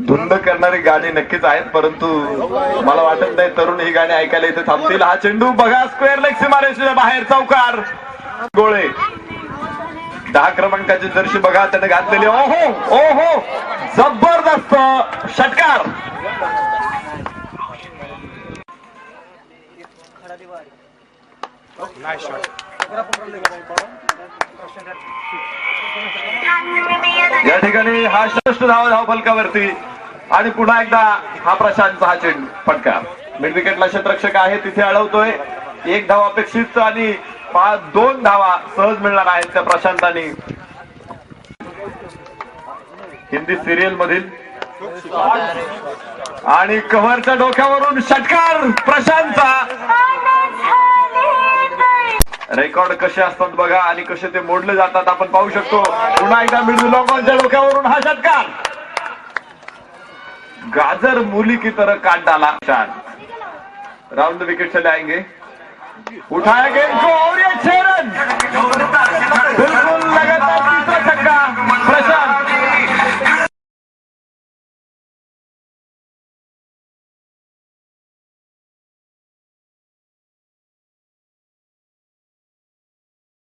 धुंद करणारी गाणी नक्कीच आहेत, परंतु मला वाटत नाही तरुण ही गाणी ऐकायला इथे थांबतील. हा चेंडू बघा स्क्वेअर लेग सीमारेषेच्या बाहेर, चौकार. गोळे 10 क्रमांकाची जर्सी बघा त्याने घातलेली. ओहो ओहो, जबरदस्त षटकार. या ठिकाणी हा षष्ठ धाव फलकावरती आणि पुन्हा एकदा हा प्रशांतचा हा चेंडू फटकार. मिड विकेटला क्षेत्ररक्षक आहे तिथे अडवतोय. 1 धाव अपेक्षित आणि 2 धावा सहज मिळणार आहेत त्या प्रशांतांनी. हिंदी सिरियल मधील आणि कव्हरच्या डोक्यावरून षटकार प्रशांतचा. रेकॉर्ड कसे असतात बघा आणि कसे ते मोडले जातात आपण पाहू शकतो. पुन्हा एकदा मिडल लॉंगॉनच्या डोक्यावरून हा षटकार. गाजर मूली की तरह काट डाला. छान. राउंड द विकेट चले आएंगे. उठाया गेंद को और ये 6 रन.